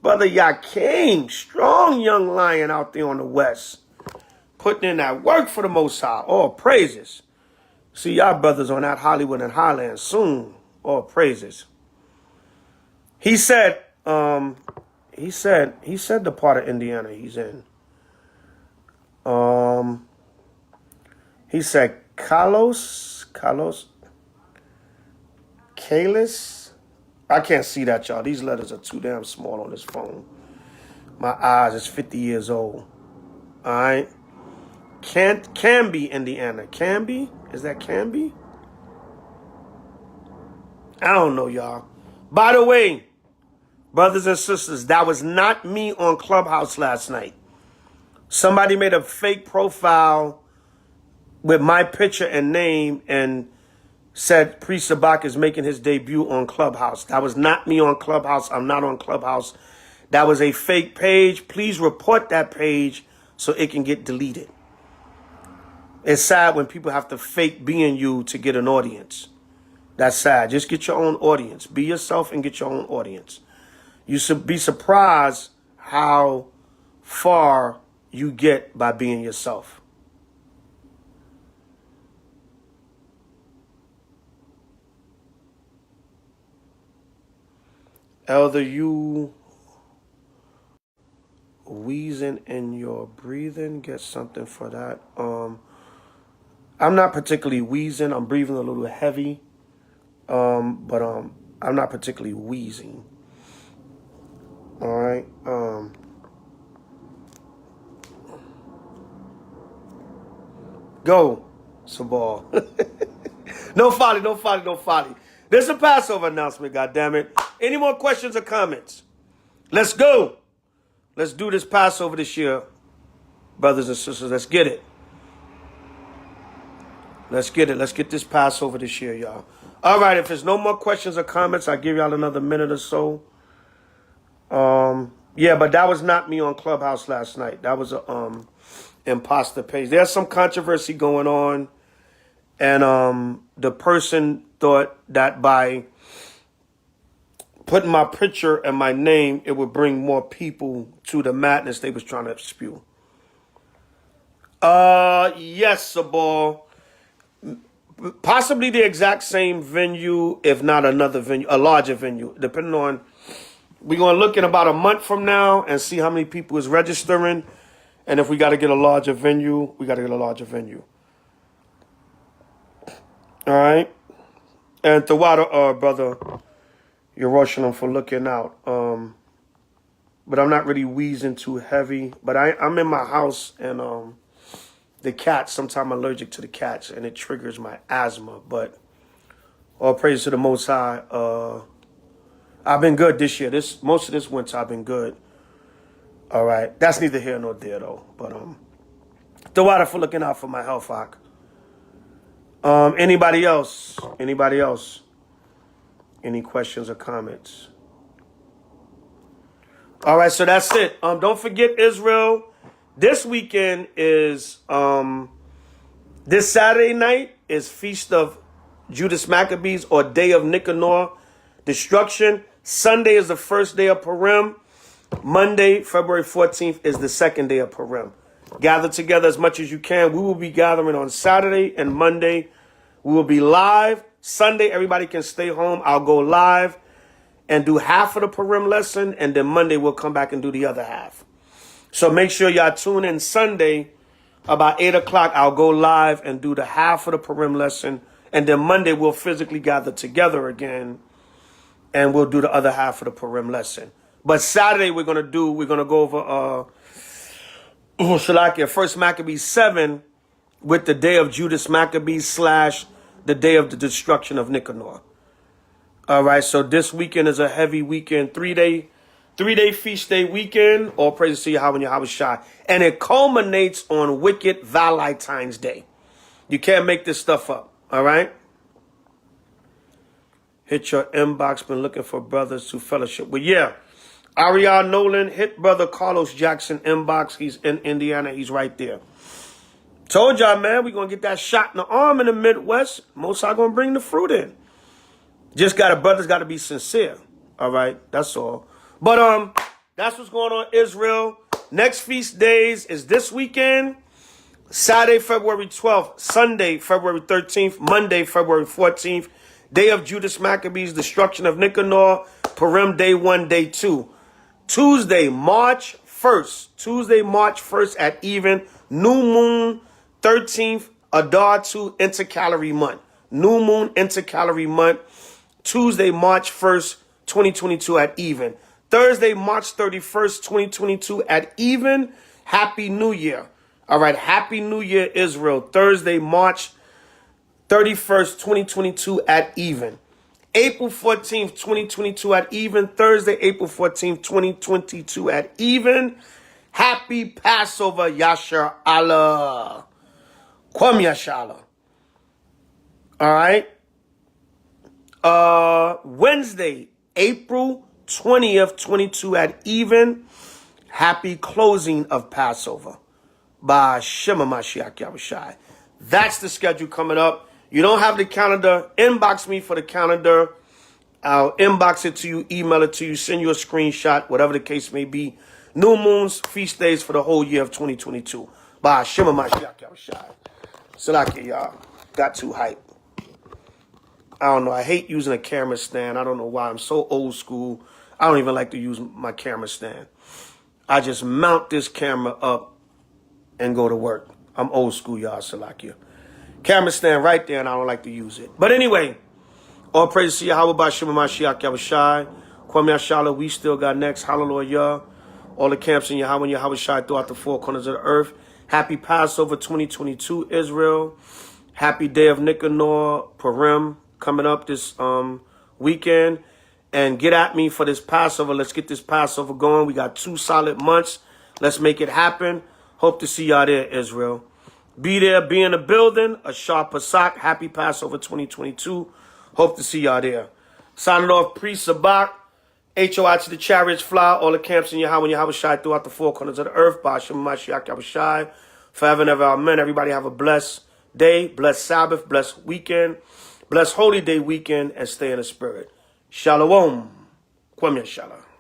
Brother Yakeem, strong young lion out there on the west. Putting in that work for the Most High. All praises. See y'all brothers on that Hollywood and Highland soon. All praises. He said the part of Indiana he's in. He said Kalos. I can't see that, y'all. These letters are too damn small on this phone. My eyes is 50 years old. All right. Canby, Indiana. Canby? Is that Canby? I don't know, y'all. By the way, brothers and sisters, that was not me on Clubhouse last night. Somebody made a fake profile with my picture and name and said Priest Zabach is making his debut on Clubhouse. That was not me on Clubhouse. I'm not on Clubhouse. That was a fake page. Please report that page so it can get deleted. It's sad when people have to fake being you to get an audience. That's sad. Just get your own audience. Be yourself and get your own audience. You should be surprised how far you get by being yourself. Elder, wheezing in your breathing. Get something for that. I'm not particularly wheezing. I'm breathing a little heavy. But I'm not particularly wheezing. All right. Go, Sabal. No folly, no folly, no folly. There's a Passover announcement, goddammit. Any more questions or comments? Let's go. Let's do this Passover this year, brothers and sisters. Let's get it. Let's get it. Let's get this Passover this year, y'all. All right, if there's no more questions or comments, I'll give y'all another minute or so. Yeah, but that was not me on Clubhouse last night. That was a imposter page. There's some controversy going on, and the person thought that by putting my picture and my name, it would bring more people to the madness they was trying to spew. Yes, Sabal. Possibly the exact same venue, if not another venue, a larger venue, depending on. We're going to look in about a month from now and see how many people is registering. And if we got to get a larger venue, we got to get a larger venue. All right. And Tawada, brother, you're rushing them for looking out. But I'm not really wheezing too heavy. But I'm in my house, and the cats, sometimes I'm allergic to the cats, and it triggers my asthma. But all praise to the Most High. I've been good this year. Most of this winter, I've been good. All right. That's neither here nor there, though. But the water for looking out for my health, Hawk. Anybody else? Anybody else? Any questions or comments? All right, so that's it. Don't forget, Israel. This weekend is this Saturday night is Feast of Judas Maccabees, or Day of Nicanor Destruction. Sunday is the first day of Purim. Monday, February 14th, is the second day of Purim. Gather together as much as you can. We will be gathering on Saturday and Monday. We will be live. Sunday, everybody can stay home. I'll go live and do half of the Purim lesson, and then Monday we'll come back and do the other half. So make sure y'all tune in Sunday about 8 o'clock. I'll go live and do the half of the Purim lesson, and then Monday we'll physically gather together again, and we'll do the other half of the Purim lesson. But Saturday we're gonna go over First Maccabees 7 with the day of Judas Maccabees / the day of the destruction of Nicanor. All right, so this weekend is a heavy weekend, three-day feast day weekend. All praise to Yahweh and Yahweh, and it culminates on Wicked Valentine's Day. You can't make this stuff up. All right. Hit your inbox. Been looking for brothers to fellowship. Well, yeah. Ariel Nolan, hit brother Carlos Jackson inbox. He's in Indiana. He's right there. Told y'all, man, we're going to get that shot in the arm in the Midwest. Most are going to bring the fruit in. Brothers got to be sincere. All right. That's all. But that's what's going on, Israel. Next feast days is this weekend. Saturday, February 12th. Sunday, February 13th. Monday, February 14th. Day of Judas Maccabees, destruction of Nicanor. Purim, day 1, day 2. Tuesday, March 1st at even. New moon, 13th, Adar 2, intercalary month. New moon, intercalary month. Tuesday, March 1st, 2022 at even. Thursday, March 31st, 2022 at even. Happy New Year. All right, Happy New Year, Israel. Thursday, March 31st, 2022 at even. April 14th, 2022 at even. Thursday, April 14th, 2022 at even. Happy Passover, Yasher Allah. Kwam Yashala. All right. Wednesday, April 20th, 22 at even. Happy closing of Passover by Shema Mashiach Yahushai. That's the schedule coming up. You don't have the calendar, inbox me for the calendar. I'll inbox it to you, email it to you, send you a screenshot, whatever the case may be. New moons, feast days for the whole year of 2022. By Shema Mashiach Yahushai. Salakia, y'all. Got too hype. I don't know. I hate using a camera stand. I don't know why. I'm so old school. I don't even like to use my camera stand. I just mount this camera up and go to work. I'm old school, y'all, Salakia. Camera stand right there, and I don't like to use it. But anyway, all praise to Yahweh B'Shem Mashiach Yahushai. Kwame Ashala, we still got next. Hallelujah. All the camps in Yahweh and Yahweh Shai throughout the four corners of the earth. Happy Passover 2022, Israel. Happy Day of Nicanor, Purim, coming up this weekend. And get at me for this Passover. Let's get this Passover going. We got 2 solid months. Let's make it happen. Hope to see y'all there, Israel. Be there, be in the building. A sharp Pasak. Happy Passover 2022. Hope to see y'all there. Signing off, Priest Zabach. H.O.I to the chariots fly. All the camps in Yahweh and Yahweh Shai throughout the four corners of the earth. B'Shem Mashiach Yahushai. Forever and ever, amen. Everybody have a blessed day, blessed Sabbath, blessed weekend, blessed Holy Day weekend, and stay in the spirit. Shalom. Kwame Shalom.